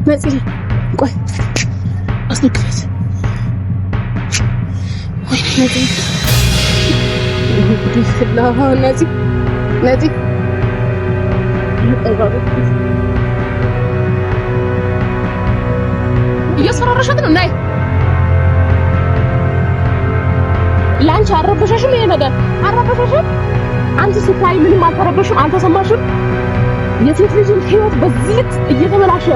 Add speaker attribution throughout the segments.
Speaker 1: ነፂ ቆይ አስነክረት ወይ ነፂ ነፂ እያስፈራራሻት ነው። ናይ ላንቺ አረበሻሽም ይሄ ነገር አረበሻሽም። አንቺ ስታይ ምንም አልተረበሽም፣ አልተሰማሽም። የሴት ልጅን ህይወት በዚህ ልክ እየተበላሸ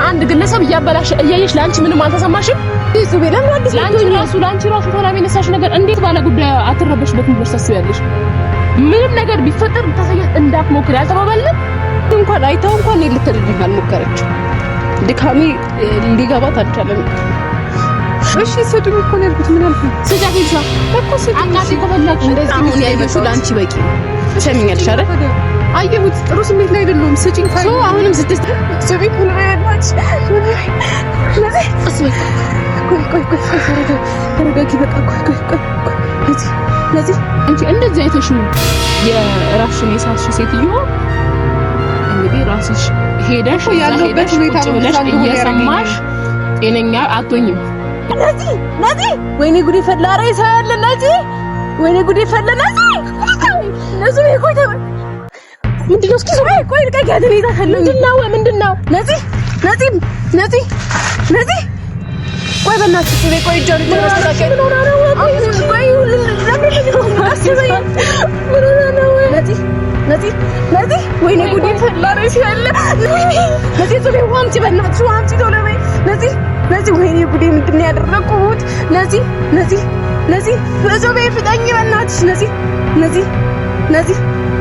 Speaker 1: አንድ ግለሰብ እያበላሸ እያየሽ ላንቺ ምንም አልተሰማሽም? እሱ ቢለም አዲስ ላንቺ ራሱ ተላሚ ነሳሽ ነገር እንዴት ባለ ጉዳይ አትረበሽበትም ብለሽ ታስቢያለሽ? ምንም ነገር ቢፈጠር ተሰየት እንዳትሞክሪ አልተባባልንም? እንኳን አይታው እንኳን ልትረዳኝ አልሞከረችም። ድካሚ ሊገባት አልቻለም። እሺ ሰዱኝ እኮ ነው ያልኩት። ምን አልኩኝ? ስጃት ይልሳ እኮ ስጃት አቃቂ ተፈላችሁ እንደዚህ ምን ያይበሹ ላንቺ በቂ ሰሚኛልሽ አይደል? አየሁት ጥሩ ስሜት ላይ አይደለም። ስጪኝ ካይ ሶ አሁንም ስድስት ስቢት ምን ያያላች ለዚህ አስቢ ቆይ ተረጋጊ በቃ ቆይ ለዚህ አንቺ እንደዚህ አይተሽው የራስሽን የሳትሽ ሴትዮ እንግዲህ ራስሽ ሄደሽ ያለበት ሁኔታ ብለሽ እየሰማሽ ጤነኛ አትሆኝም። ለዚህ ወይኔ ጉዴ ፈላ ራይ ሳያለ ለዚህ ወይኔ ጉዴ ፈላ ለዚህ ቆይ ምንድነው? እስኪ ቆይ ልቀቂ ያለኝ ታከለ ምንድነው? ለዚህ ቆይ በእናትሽ ቆይ ጆሪ ተስተካከለ ቆይ ለዚህ ወይኔ ጉዴ ፈላ ራይ ሳያለ ለዚህ ዞሬ ዋምጪ በእናትሽ ዋምጪ ቶሎ በይ ለዚህ ወይኔ ጉዴ ምንድን ነው ያደረኩት? ለዚህ በዞቤ ፍጠኝ በእናትሽ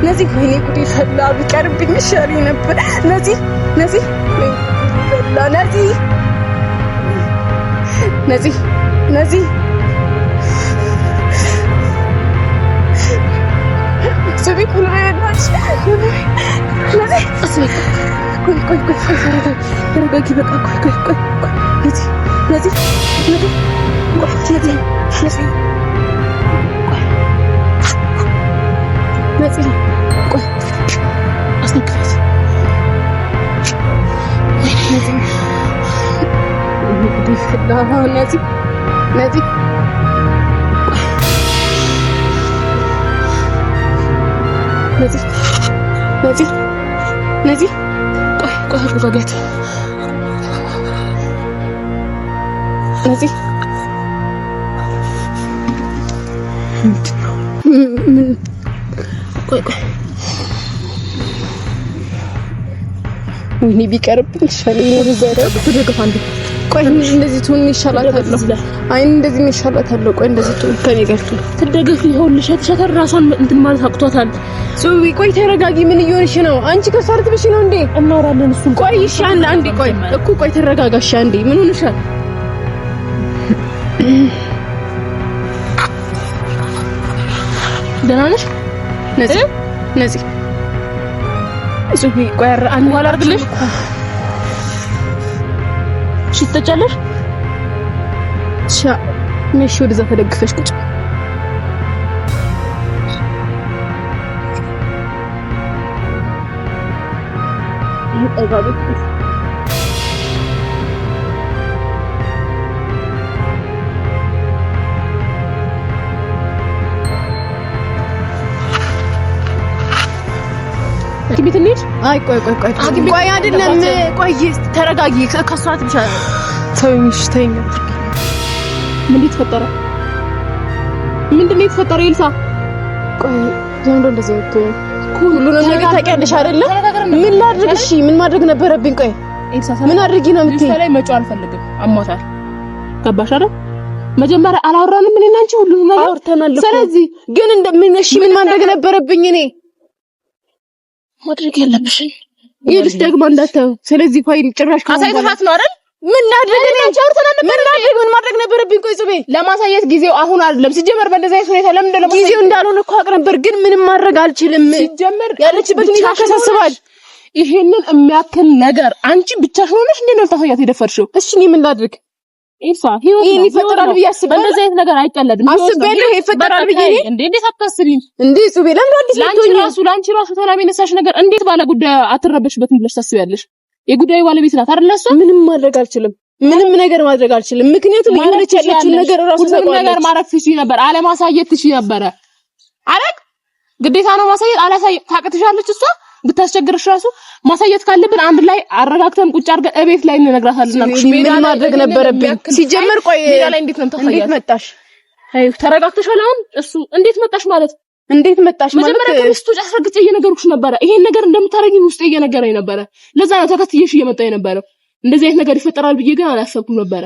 Speaker 1: ለዚህ ወይኔ ጉዴ ፈላ ቢቀርብኝ ይሻለኝ ነበር። ለዚህ ፈላ ለዚህ ዞቤ ሁሉ ያላሽ ለዚህ አስቢ ቆይ ተረጋጊ በቃ ቆይ ለዚህ ቆይ አስነክረት ለዚህ ቆይ አረጋጋት ለዚህ ቆይ ወይኔ ቢቀርብኝ ይሻለኝ ነው ዘረ ተደገፍ አንዴ ቆይ እንደዚህ ትሁን ይሻላታል። አይ እንደዚህ ይሻላታል። ቆይ እንደዚህ ትሁን ከኔ ጋር ትደገፍ ይሆንልሽ ተሸተር ራሷን እንትን ማለት አቅቷታል። ሶዊ ቆይ ተረጋጊ። ምን እየሆንሽ ነው አንቺ? ከሳርት ብሽ ነው እንዴ? እናወራለን እሱን ቆይ እሺ አንዴ ቆይ እኮ ቆይ ተረጋጋሽ አንዴ። ምን ሆነሻል? ደህና ነሽ? ነዚህ ሶዊ ቆይ አንዴ ዋላ አርግልሽ ሽተጫለሽ ነሽ ወደዛ ተደግፈሽ ቁጭ ቤት እንሂድ። አይ ቆይ አይደለም ቆይ ተረጋጊ። ከሷት ብቻ ተይኝ። ምንድን ነው የተፈጠረ? ኤልሳ ቆይ ዘንዶ እንደዚህ ነው ሁሉንም ነገር ታውቂያለሽ አይደለ? ምን ላድርግ? እሺ ምን ማድረግ ነበረብኝ? ቆይ ኤልሳ ምን አድርጊ ነው የምትይኝ? እሷ ላይ መጫው አልፈልግም። አሟታል። ገባሽ አይደል? መጀመሪያ አላወራንም ምን እናንቺ ሁሉንም ነገር አውርተናል። ስለዚህ ግን እንደምን እሺ ምን ማድረግ ነበረብኝ እኔ? ማድረግ ያለብሽን ይልስ ደግሞ እንዳታው። ስለዚህ ፋይል ጭራሽ ካሳይተሻት ነው አይደል? ምን ላድርግ እኔ ቻውርተናል። ምን ማድረግ ነበረብኝ? ቆይ ጽቤ ለማሳየት ጊዜው አሁን አይደለም። ሲጀመር በእንደዛ አይነት ሁኔታ ለምን እንደለም ጊዜው እንዳልሆነ እኮ አውቅ ነበር፣ ግን ምንም ማድረግ አልችልም። ሲጀመር ያለችበት ሁኔታ ያሳስባል። ይሄንን የሚያክል ነገር አንቺ ብቻሽን ሆነሽ እንዴት ነው ታሳያት የደፈርሽው? እሺ እኔ ምን ላድርግ? ኢንሳ ይሄን ይፈጠራል ብዬ አስቤ እንደዛ አይነት ነገር አይቀለድም። አስቤልህ ይፈጠራል ብዬ እንዴት አታስቢም እንዴ? ጽቤ ለምን አዲስ ልትሆኚ ላንቺ ራሱ ተላሚ ነሳሽ ነገር እንዴት ባለ ጉዳይ አትረበሽበትም ብለሽ ታስቢያለሽ? የጉዳዩ ባለቤት ናት አይደል? እሷ
Speaker 2: ምንም ማድረግ አልችልም። ምንም ነገር ማድረግ አልችልም። ምክንያቱም እየሆነች ያለችው ነገር ራሱ
Speaker 1: ነገር ማረፍ ትችይ ነበር፣ አለማሳየት ትችይ ነበር። አረግ ግዴታ ነው ማሳየት። አላሳየት ታቅትሻለች። እሷ ብታስቸግርሽ ራሱ ማሳየት ካለብን አንድ ላይ አረጋግተን ቁጭ አድርገን እቤት ላይ እንነግራታለን።
Speaker 2: ምን ማድረግ ነበረብኝ? ሲጀመር ቆይ
Speaker 1: ሜዳ ላይ እንዴት ነው ታሳያለሽ?
Speaker 2: እንዴት መጣሽ?
Speaker 1: አይ ተረጋግተሻል? አሁን እሱ እንዴት መጣሽ ማለት
Speaker 2: እንዴት መጣሽ ማለት
Speaker 1: መጀመሪያ ከሚስቱ አስረግጬ እየነገርኩሽ ነበረ። ይሄን ነገር እንደምታረጊ ውስጤ እየነገረኝ ነበረ። ለዛ ነው ተከትዬሽ እየመጣሁ የነበረው። እንደዚህ አይነት ነገር ይፈጠራል ብዬ ግን አላሰብኩም ነበረ።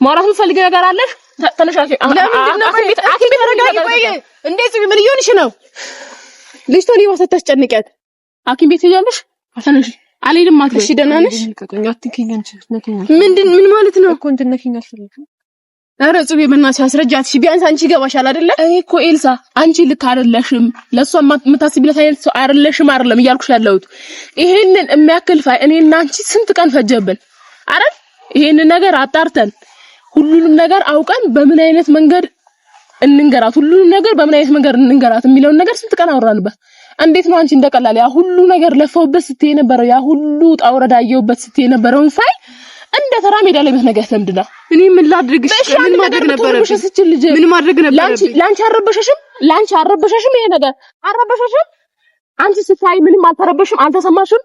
Speaker 1: ማውራት የምትፈልጊ ነገር አለሽ? ተነሻሽ።
Speaker 2: ለምንድን ነው አኪም ቤት ተረጋጊ። ቆይ እንዴት ምን እየሆንሽ ነው? ልጅቷ ነው ወሰተሽ አኪም ቤት ሄጃለሽ? ተነሽ። አልሄድም አትበይ። እሺ ደህና ነሽ? ምን ማለት ነው እኮ እንድነኪኝ አልፈልግም። ኧረ ጽቤ በእናትሽ አስረጃት። እሺ ቢያንስ አንቺ ይገባሻል አይደለ?
Speaker 1: እኔ እኮ ኤልሳ አንቺ ልክ አይደለሽም፣ ለሷ የምታስቢለት አይነት ሰው አይደለም እያልኩሽ ያለሁት። ይሄንን የሚያክል ፋይ እኔና አንቺ ስንት ቀን ፈጀብን አይደል? ይሄንን ነገር አጣርተን ሁሉንም ነገር አውቀን በምን አይነት መንገድ እንንገራት፣ ሁሉንም ነገር በምን አይነት መንገድ እንንገራት የሚለውን ነገር ስንት ቀን አወራንበት። እንዴት ነው አንቺ እንደቀላል ያ ሁሉ ነገር ለፈውበት ስትይ የነበረው ያ ሁሉ ጣውረዳ ያየውበት ስትይ የነበረውን ፋይ እንደ ተራ ሜዳ ላይ በነገር ለምድና
Speaker 2: እኔ ምን ላድርግሽ? ምን ማድረግ ነበረብሽ? ምን ማድረግ ነበረብሽ?
Speaker 1: ላንቺ አረበሸሽም ይሄ ነገር አረበሸሽም። አንቺ ስታይ ምንም አልተረበሽም፣ አልተሰማሽም?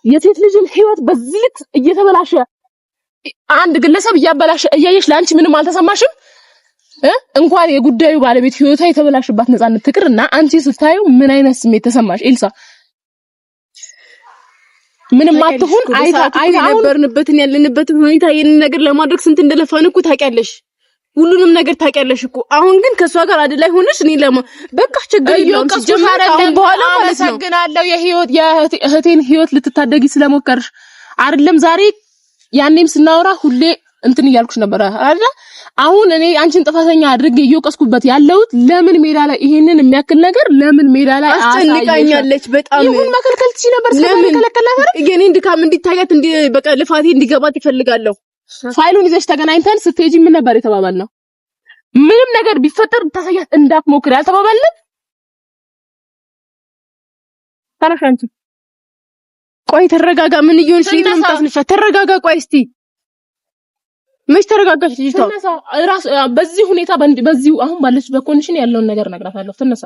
Speaker 1: የሴት ልጅን ህይወት በዚህ ልክ እየተበላሸ አንድ ግለሰብ እያበላሸ እያየሽ ላንቺ ምንም አልተሰማሽም? እንኳን የጉዳዩ ባለቤት ህይወቷ የተበላሽባት ነፃነት ትቅርና አንቺ ስታዩ ምን አይነት ስሜት ተሰማሽ ኤልሳ? ምንም አትሁን አይታ
Speaker 2: ነበርንበትን ያለንበትን ሁኔታ ይሄን ነገር ለማድረግ ስንት እንደለፋን እኮ ታውቂያለሽ። ሁሉንም ነገር ታውቂያለሽ እኮ። አሁን ግን ከሷ ጋር አይደል ላይ ሆነሽ እኔ በቃ ችግር የለውም ሲጀመር አሁን በኋላ ማለት ነው።
Speaker 1: አመሰግናለሁ የእህቴን ህይወት ልትታደጊ ስለሞከርሽ አይደለም ዛሬ ያኔም ስናወራ ሁሌ እንትን እያልኩሽ ነበር አይደል? አሁን እኔ አንቺን ጥፋተኛ አድርጌ እየወቀስኩበት ያለሁት ለምን ሜዳ ላይ ይሄንን የሚያክል ነገር ለምን ሜዳ ላይ
Speaker 2: አስጨንቃኛለች። በጣም
Speaker 1: ይሁን መከልከል ትችይ ነበር። ስለምን ከለከላት አይደል?
Speaker 2: የኔን ድካም እንዲታያት በቃ ልፋቴ እንዲገባት ይፈልጋለሁ።
Speaker 1: ፋይሉን ይዘሽ ተገናኝተን ስትሄጂ ምን ነበር የተባባልነው? ምንም ነገር ቢፈጠር ታሳያት እንዳትሞክሪ አልተባባልንም? ታናሽ አንቺ
Speaker 2: ቆይ ተረጋጋ። ምን እየሆንሽ ነው የምታስነሻት? ተረጋጋ። ቆይ እስቲ መች ተረጋጋች ልጅቷ?
Speaker 1: ራስ በዚህ ሁኔታ በዚህ አሁን ባለችበት ኮንዲሽን ያለውን ነገር ነግራታለሁ። ትነሳ።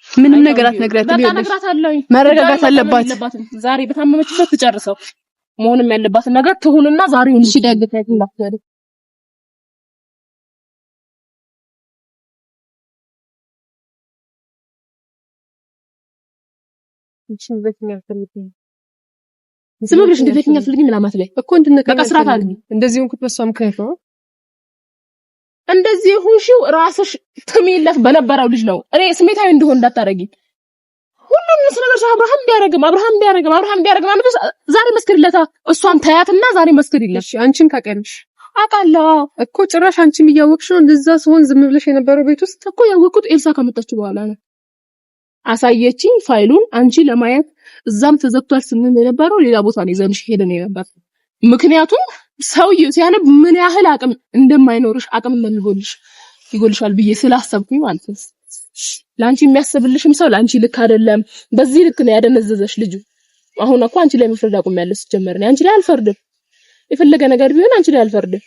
Speaker 2: ምንም ነገር አትነግራትም። መረጋጋት አለባት።
Speaker 1: ዛሬ በታመመችበት ትጨርሰው። መሆንም ያለባትን ነገር ትሁንና ዛሬው እሺ ደግፈት እንዳትወደ ዝም ብለሽ እንደተከኛ ፈልጊ ምናምን ላይ እኮ እንድነቀቀ ስራት አለ።
Speaker 2: እንደዚህ እንኩት በሷም ከይፈ
Speaker 1: እንደዚህ ሁንሽው ራስሽ ትሚለፍ በነበረው ልጅ ነው። እኔ ስሜታዊ እንደሆን እንዳታረጊ። ሁሉም ስለነሱ አብርሃም ቢያረግም አንተ ዛሬ መስክርለታ። እሷን ታያትና ዛሬ መስክርልሽ።
Speaker 2: አንቺም ታውቂያለሽ።
Speaker 1: አውቃለሁ
Speaker 2: እኮ ጭራሽ አንቺም እያወቅሽ ነው እንደዛ ሲሆን ዝም ብለሽ የነበረው ቤት ውስጥ
Speaker 1: እኮ ያወቅኩት ኤልሳ ከመጣች በኋላ ነው። አሳየችኝ ፋይሉን አንቺ ለማየት እዛም ተዘግቷል ስንል የነበረው ሌላ ቦታ ነው ይዘንሽ ሄደን ነበር። ምክንያቱም ሰውዬው ሲያነብ ምን ያህል አቅም እንደማይኖርሽ አቅም ይጎልሻል ብዬ ስላሰብኩኝ ማለት ነው። ላንቺ የሚያስብልሽም ሰው ላንቺ ልክ አይደለም። በዚህ ልክ ነው ያደነዘዘሽ ልጁ። አሁን እኮ አንቺ ላይ መፍረድ አቁሜያለሁ። ሲጀመር ነው አንቺ ላይ አልፈርድም። የፈለገ ነገር ቢሆን አንቺ ላይ አልፈርድም።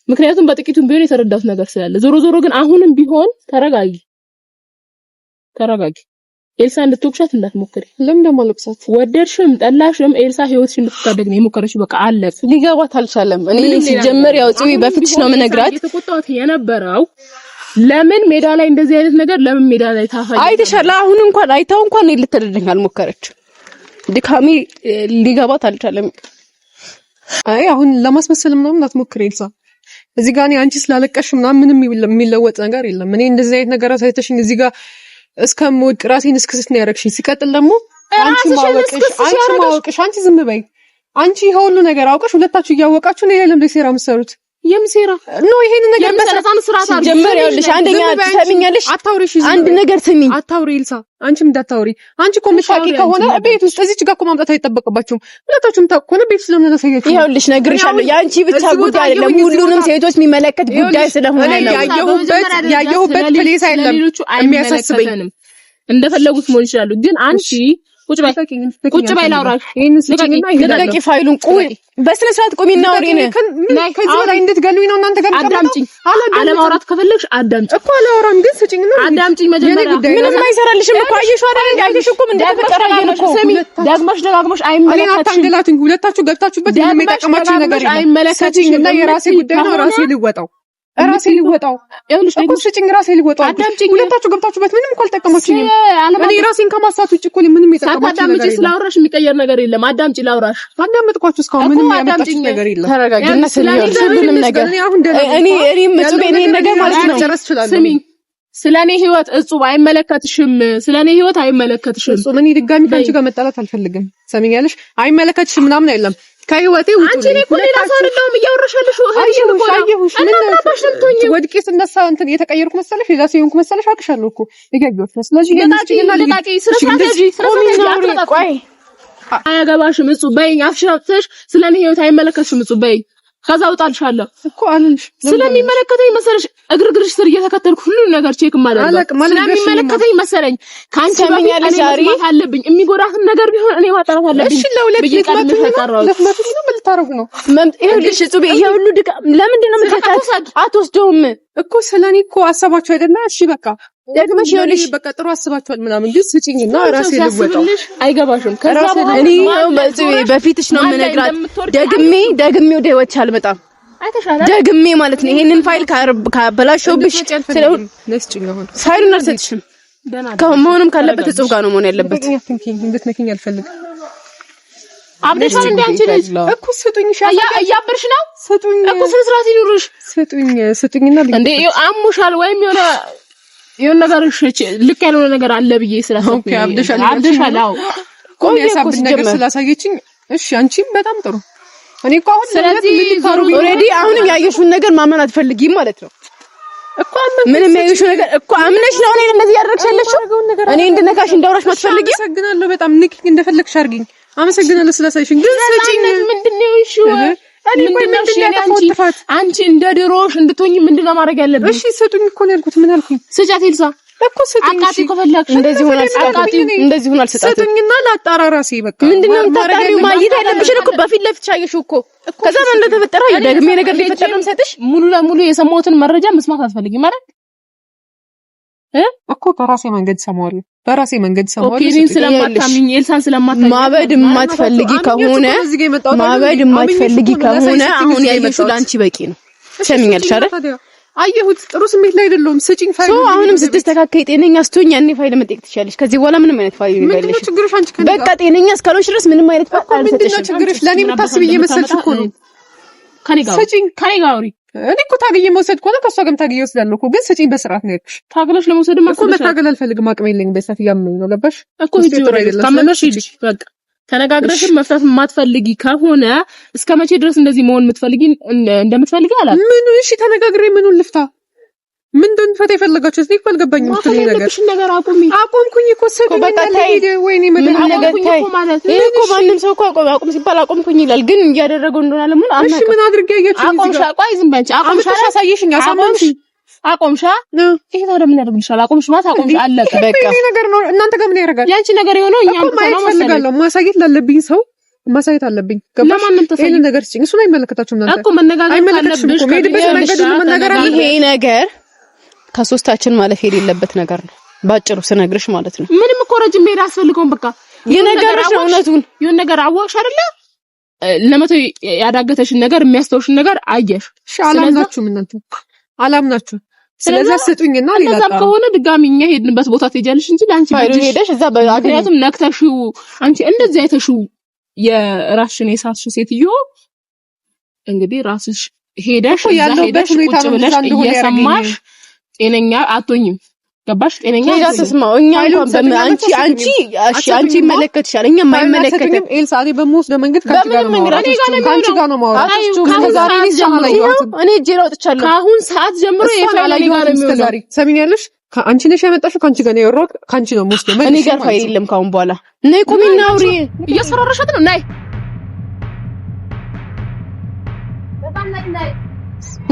Speaker 1: ምክንያቱም በጥቂቱም ቢሆን የተረዳሁት ነገር ስላለ። ዞሮ ግን አሁንም ቢሆን ተረጋጊ። ኤልሳ እንድትወቅሻት እንዳትሞክሪ።
Speaker 2: ለምን ደማለቅሳት?
Speaker 1: ወደድሽም ጠላሽም ኤልሳ ህይወትሽን እንድትታደግ ነው የሞከረችው። በቃ አለቅ
Speaker 2: ሊገባት አልቻለም። እኔ ሲጀመር ያው ጽዊ በፊትሽ ነው መነግራት
Speaker 1: የተቆጣሁት የነበረው ለምን ሜዳ ላይ እንደዚህ አይነት ነገር ለምን ሜዳ ላይ ታፋይ
Speaker 2: አይተሻል። አሁን እንኳን አይታው እንኳን ልትረዳኝ አልሞከረችም። ድካሚ ሊገባት አልቻለም። አይ አሁን ለማስመሰል ምናምን እንዳትሞክሪ ኤልሳ። እዚህ ጋር እኔ አንቺ ስላለቀሽ ምናምን ምንም የሚለወጥ ነገር የለም። እኔ እንደዚህ አይነት ነገር አይተሽኝ እዚህ ጋር እስከምወድቅ ራሴን እስክስት ነው ያደረግሽኝ። ሲቀጥል ደግሞ አንቺ ማወቅሽ አንቺ ዝም በይ። አንቺ ይሄ ሁሉ ነገር አውቀሽ ሁለታችሁ እያወቃችሁ ነው ለምን ሴራ የምትሰሩት?
Speaker 1: የምሴራ
Speaker 2: ነው ይሄን ነገር
Speaker 1: በሰላም ስርዓት አድርገሽ
Speaker 2: ጀመር። ይኸውልሽ አንደኛ ትሰሚኛለሽ፣ አንድ ነገር ስሚኝ። አታውሪ ኤልሳ፣ አንቺም እንዳታውሪ። አንቺ እኮ ምታቂ ከሆነ ቤት ውስጥ እዚች ጋር እኮ ማምጣት አይጠበቅባችሁም። ሁለታችሁም ታውቁ ከሆነ ቤት ስለምን ተሰየችሁ? ይኸውልሽ ነግሬሻለሁ፣ የአንቺ ብቻ ጉዳይ አይደለም፣ ሁሉንም ሴቶች የሚመለከት ጉዳይ ስለሆነ ነው። ያየሁበት ፕሌስ አይደለም የሚያሳስበኝ።
Speaker 1: እንደፈለጉት መሆን ይችላሉ። ግን አንቺ ቁጭ በይ ላውራሽ።
Speaker 2: ልቀቂ ፋይሉን። ቁይ በስነ ስርዓት ቁሚ እና አውሪኝ። ከዚህ በላይ እንድትገሉኝ ነው እናንተ ጋር
Speaker 1: አዳምጪኝ። አለማውራት ከፈለግሽ አዳምጪ
Speaker 2: እኮ አላወራም፣ ግን ስጪኝና
Speaker 1: አዳምጪኝ። መጀመሪያ
Speaker 2: ምንም አይሰራልሽም እኮ አየሽው አይደል? እንዳይሽ እኮ ምን ተፈጠረ እኮ
Speaker 1: ስሚ፣ ደጋግመሽ አይመለከትሽም።
Speaker 2: አታንገላቱኝ። ሁለታችሁ ገብታችሁበት ምንም የጠቀማችሁ ነገር የለም። ስጪኝና የራሴ ጉዳይ ነው፣ ራሴ ልወጣው ይኸውልሽ እኮ ስጪኝ፣ ራሴ ልወጣው። ሁለታችሁ ገብታችሁበት ምንም እኮ አልጠቀማችሁኝም። እኔ ራሴን ከማሳት ውጭ እኮ ምንም የጠቀማችሁ ነገር የለም።
Speaker 1: ስላወራሽ የሚቀየር ነገር የለም። አዳምጪ ላውራሽ።
Speaker 2: አዳምጥኳችሁ እስካሁን ምንም ያመጣችሁት ነገር የለም። ተረጋጊና ስለዚህ ምንም ነገር እኔ ምጽቤ እኔ ነገር ማለት ነው ጨረስ ይችላል።
Speaker 1: ስሚኝ፣ ስለኔ ህይወት እጹብ አይመለከትሽም። ስለኔ ህይወት አይመለከትሽም።
Speaker 2: እጹብ እኔ ድጋሚ ካንቺ ጋር መጣላት አልፈልግም። ሰሚኛለሽ? አይመለከትሽም ምናምን አይደለም ከህይወቴ ውጪ።
Speaker 1: አንቺ እኔ እኮ ሌላ ሰው አይደለም እያወራሻለሽ።
Speaker 2: ወድቄ ስነሳ እንትን የተቀየርኩ መሰለሽ? ሌላ ሰው ሆንኩ መሰለሽ? አውቅሻለሁ እኮ ይገኛል። ስለዚህ
Speaker 1: አያገባሽም። እጹብ በይኝ። አፍሽን አውጥተሽ ስለኔ ህይወት አይመለከትሽም። እጹብ በይኝ። ከዛ እወጣልሻለሁ
Speaker 2: እኮ አልልሽ።
Speaker 1: ስለሚመለከተኝ መሰለሽ እግርግርሽ ስር እየተከተልኩ ሁሉን ነገር ቼክ ማድረግ ስለሚመለከተኝ መሰለኝ። ካንቺ በሚያለሽ ዛሬ አለብኝ የሚጎዳትን ነገር ቢሆን እኔ ማጣራት አለብኝ።
Speaker 2: እሺ ለሁለት ለፍማቱ ነው ልታረጉ ነው።
Speaker 1: ይኸውልሽ እጹብ ይሄ ሁሉ ድካም ለምንድን ነው የምትከታተል? አትወስደውም
Speaker 2: እኮ ስለኔ እኮ አሰባችሁ አይደለ? እሺ በቃ ደግመሽ ይኸውልሽ በቃ ጥሩ አስባችኋል ምናምን፣ ግን ስጪኝና ራሴ ልወጣው።
Speaker 1: አይገባሽም። ከዛ
Speaker 2: እኔ በፊትሽ ነው የምነግራት። ደግሜ ወደ ህይወትሽ አልመጣም። ደግሜ ማለት ነው። ይሄንን ፋይል ካበላሸውብሽ ስለሆነ ፋይሉን አልሰጥሽም። ከመሆኑም ካለበት እጹብ ጋር ነው መሆን ያለበት። እንድትነኪኝ አልፈልግም።
Speaker 1: አብደሻል እንዴ አንቺ ልጅ
Speaker 2: እኮ ስጡኝ።
Speaker 1: እያበርሽ ነው።
Speaker 2: ስጡኝ
Speaker 1: እኮ ስነ ስርዓት ይኑርሽ።
Speaker 2: ስጡኝና
Speaker 1: እንዴ አሙሻል ወይም የሆነ ነገር ልክ ያልሆነ ነገር አለ ብዬ ስላሰብኩ
Speaker 2: ኦኬ። አብደሻል።
Speaker 1: አዎ
Speaker 2: ቆይ ያሳብድ ነገር ስላሳየችኝ እሺ። አንቺም በጣም ጥሩ። እኔ እኮ አሁን
Speaker 1: ስለዚህ
Speaker 2: ኦሬዲ አሁንም ያየሽውን ነገር ማመን አትፈልጊም ማለት ነው እኮ። ምንም ያየሽው ነገር እኮ አምነሽ ነው እኔ እንደዚህ ያደረግሻለሽው። እኔ እንድነካሽ እንዳወራሽ ማትፈልጊ። አመሰግናለሁ በጣም ንኪ፣ እንደፈለግሽ አድርጊኝ። አመሰግናለሁ ስላሳይሽኝ። ግን ስጪኝ።
Speaker 1: ምንድነው እሺ? እኔ ቆይ አንቺ እንደ ድሮሽ እንድትሆኚ ምንድነው ማድረግ ያለብኝ?
Speaker 2: እሺ ስጡኝ እኮ ነው ያልኩት። ምን አልኩኝ?
Speaker 1: ስጫት ኤልሳ
Speaker 2: እኮ ስጡኝ።
Speaker 1: አቃቲ ከፈለግሽ
Speaker 2: እንደዚህ ሆነ አልሰጣትም። ስጡኝና ላጣራ ራሴ በቃ።
Speaker 1: ምንድነው የምታጣሪው? ማየት ያለብሽን እኮ በፊት ለፊት ቻየሽው እኮ። ከዛ ምን እንደተፈጠረ ደግሜ ነገር ሊፈጠር ነው የምሰጥሽ። ሙሉ ለሙሉ የሰማሁትን መረጃ መስማት አትፈልጊም ማለት
Speaker 2: እኮ በራሴ መንገድ ሰማዋለሁ።
Speaker 1: ኦኬ። ስለማታምኝ ኤልሳን ስለማታምኝ
Speaker 2: ማበድ የማትፈልጊ ከሆነ አሁን ያየሽው ላንቺ በቂ ነው። ሰሚኛልሽ አይደል? አየሁት። ጥሩ ስሜት ላይ አይደለሁም። ስጪኝ ፋይል። አሁንም ስትስተካከይ ጤነኛ ስትሆኝ ያኔ ፋይል መጠየቅ ትችያለሽ። ከዚህ በኋላ ምንም አይነት ፋይል የለሽ። በቃ ጤነኛ እስካልሆንሽ ድረስ ምንም አይነት ፋይል አልሰጥሽም። ምንድነው ችግርሽ? ለኔ የምታስቢ እየመሰልሽ እኮ ነው። ከኔ ጋር አውሪ። እኔ እኮ ታግዬ መውሰድ ከሆነ ከሷ ጋርም ታግዬ ወስዳለሁ እኮ፣ ግን ስጪኝ በስርዓት ነው ያልኩሽ። ታግለሽ ለመውሰድ እኮ መታገል አልፈልግም። አቅም የለኝም። በሰፊ ያመኝ ነው ገባሽ
Speaker 1: እኮ። ታመመሽ ሂጂ በቃ። ተነጋግረሽም መፍታት የማትፈልጊ ከሆነ እስከ መቼ ድረስ እንደዚህ መሆን እንደምትፈልጊ አላውቅም። ምን
Speaker 2: እሺ ተነጋግሬ ምኑን ልፍታ? ምንድን ፈታ የፈለጋችሁት? እኔ እኮ አልገባኝም። እዚህ ነገር አቆምኩኝ እኮ ሰው በቃ ታይ ወይኔ ምን ነገር ታይ እኮ ማንም ሰው እኮ አቆም ሲባል አቆምኩኝ ይላል፣ ግን እያደረገው እንደሆነ አለምን አናውቅም። እሺ ምን አድርጌ ያያችሁ?
Speaker 1: አቆምሻ ቆይ ዝም በይ። አቆምሻ አሳየሽኝ፣ አሳማምሽ አቆምሻ። ይሄ ታዲያ ምን ያደርግልሻል? አቆምሽ ማለት አቆምሽ አለቀ በቃ። ይሄ ነገር ነው። እናንተ ጋር ምን ያደርጋል? ያንቺ ነገር የሆነው እኛ ነው ማለት ማሳየት ላለብኝ ሰው ማሳየት አለብኝ። ገባሽ? ይሄን ነገር ሲጭኝ እሱ ላይ አይመለከታችሁም። እናንተ እኮ መነጋገር አለብሽ። ይሄ ነገር ከሶስታችን ማለፍ የሌለበት ነገር ነው። ባጭሩ ስነግርሽ ማለት ነው። ምንም እኮ ረጅም መሄድ አስፈልገውም። በቃ
Speaker 2: የነገርሽ ነው እውነቱን።
Speaker 1: የሆነ ነገር አወቅሽ አይደለ? ለመቶ ያዳገተሽን ነገር የሚያስተውሽን ነገር አየሽ።
Speaker 2: እሺ አላምናችሁም፣ እናንተ አላምናችሁም። ስለዚህ ስጡኝና ሌላ
Speaker 1: ታዲያ ከሆነ ድጋሚ እኛ ሄድንበት ቦታ ትሄጃለሽ እንጂ ላንቺ
Speaker 2: ሄደሽ እዛ
Speaker 1: ምክንያቱም ነክተሽው አንቺ እንደዚህ አይተሽው የራስሽን የሳትሽ ሴትዮ እንግዲህ ራስሽ ሄደሽ እዛ ሄደሽ ቁጭ ብለሽ እየሰማሽ ጤነኛ አትሆኝም። ገባሽ? ጤነኛ
Speaker 2: ያስስማው እኛ እንኳን አንቺ ይመለከትሻል፣ እኛ የማይመለከተን ኤልሳ። እኔ በምወስደው መንገድ ካንቺ ጋር ነው ማውራታችሁ። እኔ እጄ አውጥቻለሁ።
Speaker 1: ከአሁን ሰዓት ጀምሮ የፋይል ጋር ነው የሚሆነው።
Speaker 2: ሰሚኛለሽ? አንቺ ነሽ ያመጣሽው፣ ካንቺ ጋር ነው የወራሁት፣ ካንቺ ነው የምወስደው። እኔ ጋር ፋይል የለም ካሁን በኋላ። ነይ ቁሚና አውሪ።
Speaker 1: እያስፈራራሻት ነው። ነይ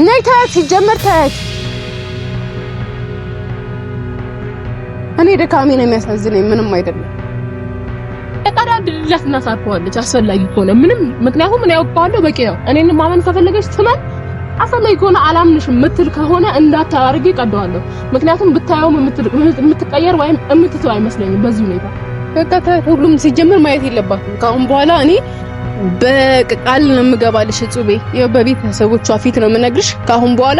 Speaker 2: ነይ ታያት፣ ሲጀመር ታያት እኔ ድካሜ ነው የሚያሳዝነኝ፣ ምንም አይደለም።
Speaker 1: ተቀዳድልላት እና ታርፈዋለች አስፈላጊ ከሆነ ምንም። ምክንያቱም እኔ ያውቀዋለሁ በቂ ነው። እኔን ማመን ከፈለገች ትመን፣ አስፈላጊ ከሆነ አላምንሽም የምትል ከሆነ እንዳታርጊ ቀደዋለሁ። ምክንያቱም ብታየው የምትቀየር ወይም የምትተው አይመስለኝም በዚህ ሁኔታ።
Speaker 2: በቃ ሁሉም ሲጀምር ማየት የለባትም ካሁን በኋላ። እኔ በቃል ነው የምገባልሽ ጽቤ፣ ይኸው በቤተሰቦቿ ፊት ነው የምነግርሽ። ካሁን በኋላ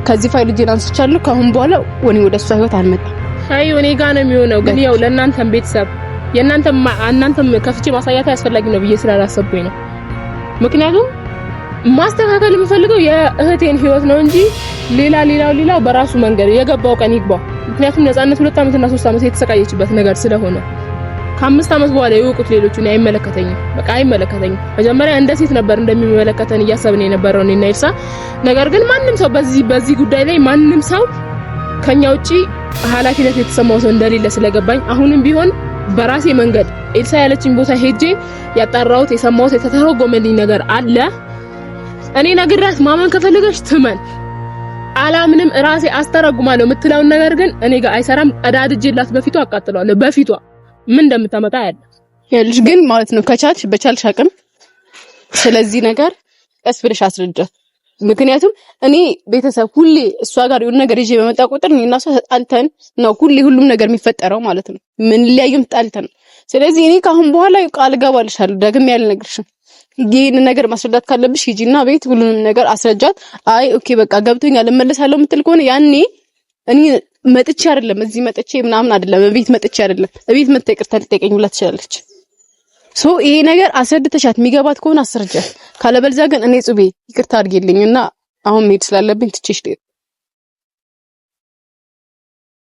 Speaker 2: ከዚህ ፋይል እጄን አንስቻለሁ። ካሁን በኋላ ወኔ ወደ እሷ ህይወት አልመጣም።
Speaker 1: አይ እኔ ጋር ነው የሚሆነው። ግን ያው ለእናንተም ቤተሰብ እናንተም ከፍቼ ማሳያት ያስፈልጊ ነው ብዬ ስላላሰብኩኝ ነው። ምክንያቱም ማስተካከል የምፈልገው የእህቴን ህይወት ነው እንጂ ሌላ በራሱ መንገድ የገባው ቀን ይግባው። ምክንያቱም ነፃነት 2 ዓመት እና 3 ዓመት የተሰቃየችበት ነገር ስለሆነ ከ5 ዓመት በኋላ ይወቁት ሌሎቹ ነው። አይመለከተኝም፣ በቃ አይመለከተኝም። መጀመሪያ እንደ ሴት ነበር እንደሚመለከተን እያሰብን የነበረው እኔና ኤልሳ። ነገር ግን ማንም ሰው በዚህ ጉዳይ ላይ ማንም ሰው ከኛ ውጪ ኃላፊነት የተሰማው ሰው እንደሌለ ስለገባኝ አሁንም ቢሆን በራሴ መንገድ ኤልሳ ያለችኝ ቦታ ሄጄ ያጣራሁት የሰማሁት የተተረጎመልኝ ነገር አለ። እኔ ነግራት ማመን ከፈለገች ትመን፣ አላምንም ራሴ አስተረጉማለሁ የምትለውን ነገር ግን እኔ ጋር አይሰራም። ቀዳድጄላት በፊቷ አቃጥለዋለሁ። በፊቷ ምን እንደምታመጣ
Speaker 2: ያልሽ ግን ማለት ነው ከቻልሽ በቻልሽ አቅም ስለዚህ ነገር ቀስ ብለሽ አስረዳት። ምክንያቱም እኔ ቤተሰብ ሁሌ እሷ ጋር የሆነ ነገር ይዤ በመጣ ቁጥር እኔና እሷ ተጣልተን ነው ሁሌ ሁሉም ነገር የሚፈጠረው ማለት ነው። ምን ሊያዩም ተጣልተን። ስለዚህ እኔ ካሁን በኋላ ቃል ገባልሻለሁ ደግሜ ያልነግርሽም። ይሄን ነገር ማስረዳት ካለብሽ ሂጂና ቤት ሁሉንም ነገር አስረጃት። አይ ኦኬ በቃ ገብቶኛል እመለሳለሁ የምትል ከሆነ ያኔ እኔ መጥቼ አይደለም እዚህ መጥቼ ምናምን አይደለም ቤት መጥቼ አይደለም ቤት መጥቼ ይቅርታ ልጠይቀኝ ብላ ትችላለች። ሶ ይሄ ነገር አስረድተሻት የሚገባት ከሆነ አስረጃት። ካለበለዚያ ግን እኔ ጽቤ ይቅርታ አድርጊልኝና አሁን መሄድ ስላለብኝ ትቼሽ